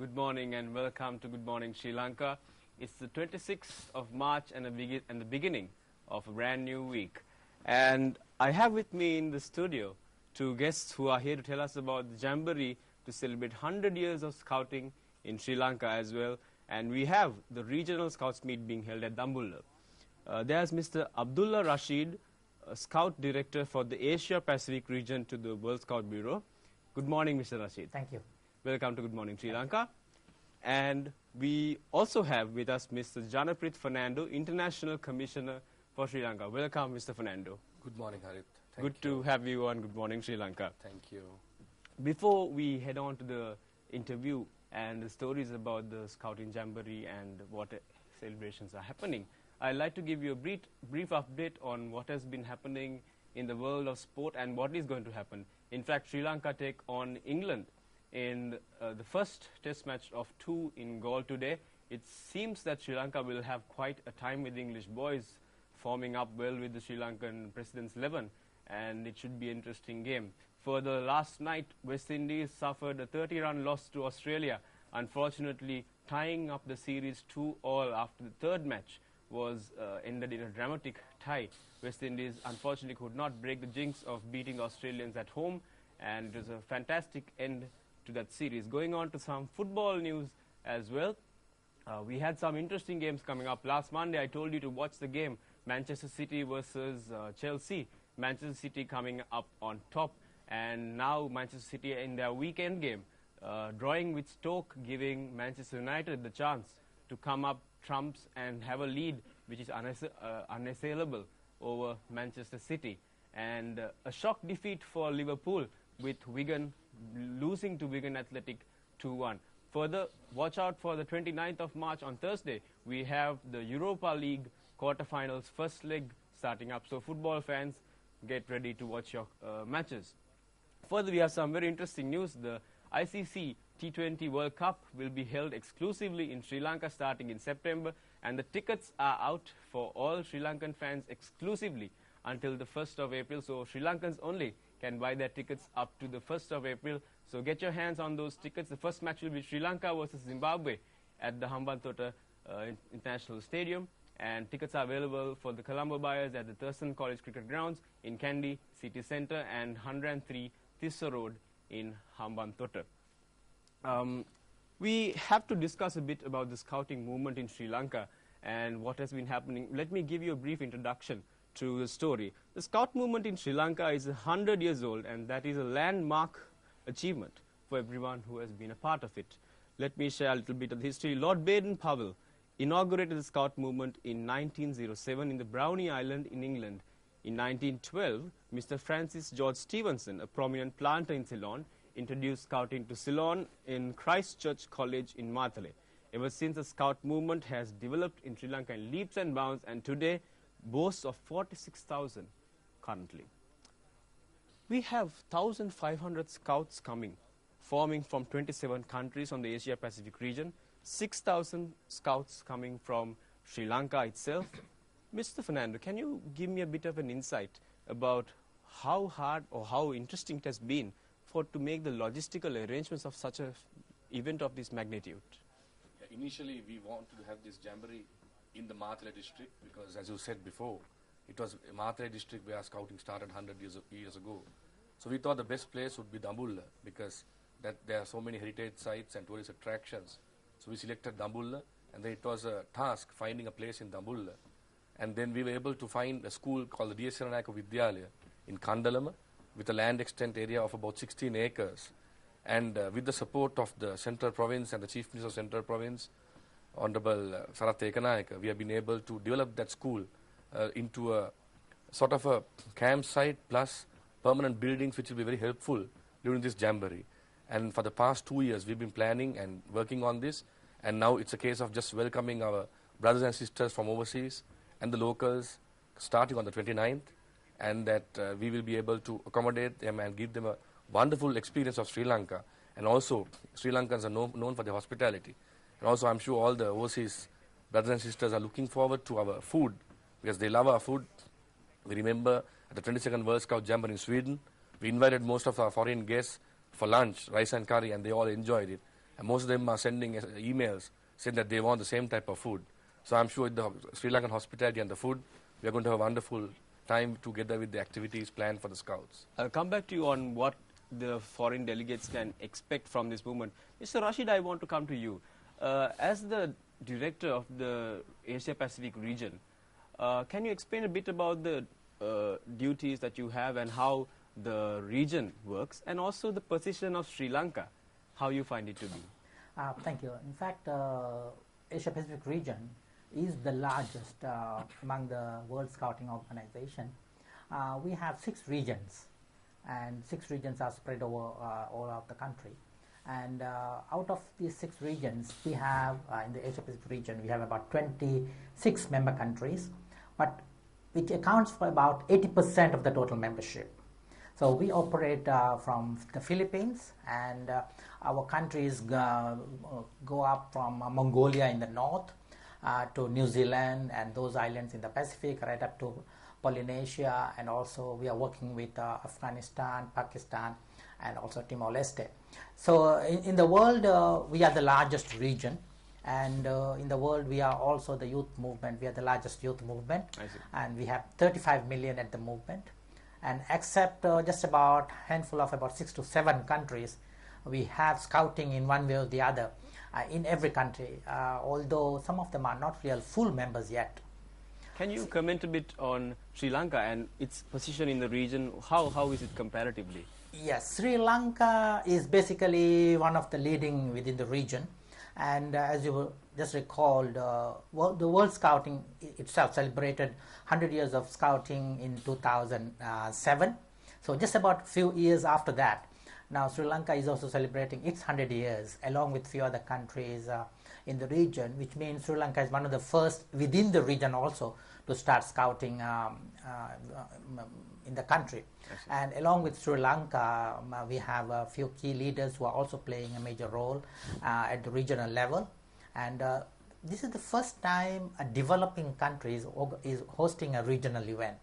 good morning and welcome to Good Morning Sri Lanka. It's the 26th of March and the beginning of a brand new week. And I have with me in the studio two guests who are here to tell us about the Jamboree to celebrate 100 years of scouting in Sri Lanka as well. And we have the regional scouts meet being held at Dambulla. There's Mr. Abdullah Rashid, Scout Director for the Asia Pacific region to the World Scout Bureau. Good morning, Mr. Rashid. Thank you. Welcome to Good Morning Sri Lanka. And we also have with us Mr. Janaprit Fernando, International Commissioner for Sri Lanka. Welcome, Mr. Fernando. Good morning, Harit. Good to have you on Good Morning Sri Lanka. Thank you. Before we head on to the interview and the stories about the Scouting Jamboree and what celebrations are happening, I'd like to give you a brief update on what has been happening in the world of sport and what is going to happen. In fact, Sri Lanka take on England in the first test match of 2 in Galle today. It seems that Sri Lanka will have quite a time with the English boys, forming up well with the Sri Lankan President's 11, and it should be an interesting game. Further, last night, West Indies suffered a 30-run loss to Australia, unfortunately tying up the series 2-all after the third match was ended in a dramatic tie. West Indies unfortunately could not break the jinx of beating the Australians at home, and it was a fantastic end to that series. Going on to some football news as well. We had some interesting games coming up. Last Monday I told you to watch the game Manchester City versus Chelsea. Manchester City coming up on top, and now Manchester City in their weekend game drawing with Stoke, giving Manchester United the chance to come up trumps and have a lead which is unassailable over Manchester City. And a shock defeat for Liverpool with Wigan losing to Wigan Athletic 2-1. Further, watch out for the 29th of March on Thursday. We have the Europa League quarterfinals first leg starting up. So football fans, get ready to watch your matches. Further, we have some very interesting news. The ICC T20 World Cup will be held exclusively in Sri Lanka starting in September, and the tickets are out for all Sri Lankan fans exclusively until the 1st of April. So Sri Lankans only can buy their tickets up to the 1st of April. So get your hands on those tickets. The first match will be Sri Lanka versus Zimbabwe at the Hambantota International Stadium, and tickets are available for the Colombo buyers at the Thurston College Cricket Grounds in Kandy City Centre and 103 Tissa Road in Hambantota. We have to discuss a bit about the scouting movement in Sri Lanka and what has been happening. Let me give you a brief introduction to the story. The scout movement in Sri Lanka is 100 years old, and that is a landmark achievement for everyone who has been a part of it. Let me share a little bit of the history. Lord Baden-Powell inaugurated the scout movement in 1907 in the Brownie Island in England. In 1912, Mr. Francis George Stevenson, a prominent planter in Ceylon, introduced scouting to Ceylon in Christchurch College in Matale. Ever since, the scout movement has developed in Sri Lanka in leaps and bounds, and today boasts of 46,000 currently. We have 1,500 scouts forming from 27 countries on the Asia Pacific region, 6,000 scouts coming from Sri Lanka itself. Mr. Fernando, can you give me a bit of an insight about how hard or how interesting it has been to make the logistical arrangements of such an event of this magnitude? Initially, we wanted to have this jamboree in the Matale district because, as you said before, it was Matale district where scouting started 100 years ago. So we thought the best place would be Dambulla because there are so many heritage sites and tourist attractions. So we selected Dambulla, and then it was a task finding a place in Dambulla. And then we were able to find a school called the D.S. Siranayaka Vidyalaya in Kandalama with a land extent area of about 16 acres. And with the support of the Central Province and the Chief Minister of Central Province, Honorable Sarath Ekanayaka, we have been able to develop that school into a sort of a campsite plus permanent buildings which will be very helpful during this jamboree. And for the past 2 years, we've been planning and working on this, and now it's a case of just welcoming our brothers and sisters from overseas and the locals starting on the 29th, and that we will be able to accommodate them and give them a wonderful experience of Sri Lanka. And also, Sri Lankans are known for their hospitality. And also, I'm sure all the overseas brothers and sisters are looking forward to our food because they love our food. We remember at the 22nd World Scout Jamboree in Sweden, we invited most of our foreign guests for lunch, rice and curry, and they all enjoyed it. and most of them are sending emails saying that they want the same type of food. So I'm sure with the Sri Lankan hospitality and the food, we are going to have a wonderful time together with the activities planned for the Scouts. I'll come back to you on what the foreign delegates can expect from this movement. Mr. Rashid, I want to come to you. As the director of the Asia Pacific region, can you explain a bit about the duties that you have and how the region works, and also the position of Sri Lanka, how you find it to be? Thank you. In fact, Asia Pacific region is the largest among the World Scouting Organization. We have 6 regions, and 6 regions are spread over all of the country. And out of these 6 regions, we have in the Asia Pacific region, we have about 26 member countries, but which accounts for about 80% of the total membership. So we operate from the Philippines, and our countries go up from Mongolia in the north to New Zealand and those islands in the Pacific, right up to Polynesia, and also we are working with Afghanistan, Pakistan, and also Timor-Leste. So in the world, we are the largest region, and in the world we are also the youth movement. We are the largest youth movement, and we have 35 million at the movement. And except just about handful of about 6 to 7 countries, we have scouting in one way or the other in every country, although some of them are not real full members yet. Can you comment a bit on Sri Lanka and its position in the region? How is it comparatively? Yes, Sri Lanka is basically one of the leading within the region, and as you just recalled, the World Scouting itself celebrated 100 years of scouting in 2007. So just about a few years after that, now Sri Lanka is also celebrating its 100 years along with few other countries in the region, which means Sri Lanka is one of the first within the region also to start scouting in the country. And along with Sri Lanka, we have a few key leaders who are also playing a major role at the regional level. And this is the first time a developing country is hosting a regional event.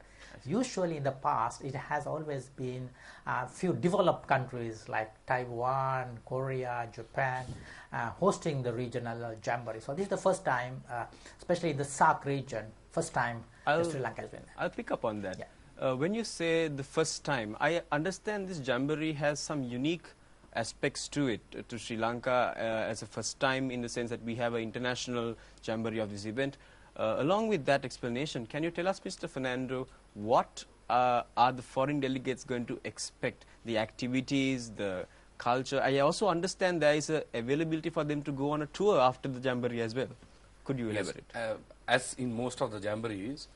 Usually in the past, it has always been a few developed countries like Taiwan, Korea, Japan, hosting the regional jamboree. So this is the first time, especially in the SAARC region, first time Sri Lanka has been. I'll pick up on that. Yeah. When you say the first time, I understand this jamboree has some unique aspects to it, to Sri Lanka as a first time, in the sense that we have an international jamboree of this event. Along with that explanation, can you tell us, Mr. Fernando, what are the foreign delegates going to expect? The activities, the culture. I also understand there is a availability for them to go on a tour after the jamboree as well. Could you elaborate? Yes, as in most of the jamborees,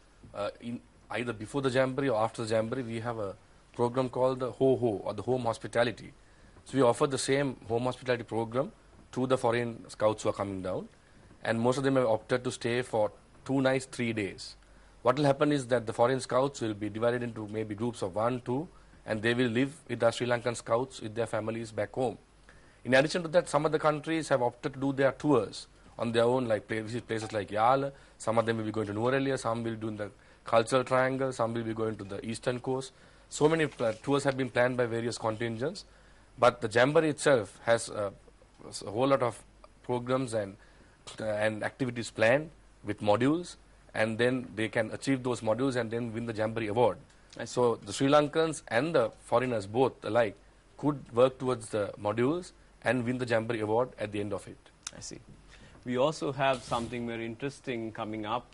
in either before the jamboree or after the jamboree, we have a program called the HO-HO, or the Home Hospitality. So we offer the same home hospitality program to the foreign scouts who are coming down, and most of them have opted to stay for 2 nights, 3 days. What will happen is that the foreign scouts will be divided into maybe groups of 1, 2, and they will live with the Sri Lankan scouts with their families back home. In addition to that, some of the countries have opted to do their tours on their own, like visit places like Yala. Some of them will be going to Nuwara, some will do the cultural triangle, some will be going to the eastern coast. So many tours have been planned by various contingents, but the jamboree itself has a whole lot of programs and activities planned with modules, and then they can achieve those modules and then win the jamboree award. So the Sri Lankans and the foreigners both alike could work towards the modules and win the jamboree award at the end of it. I see. We also have something very interesting coming up.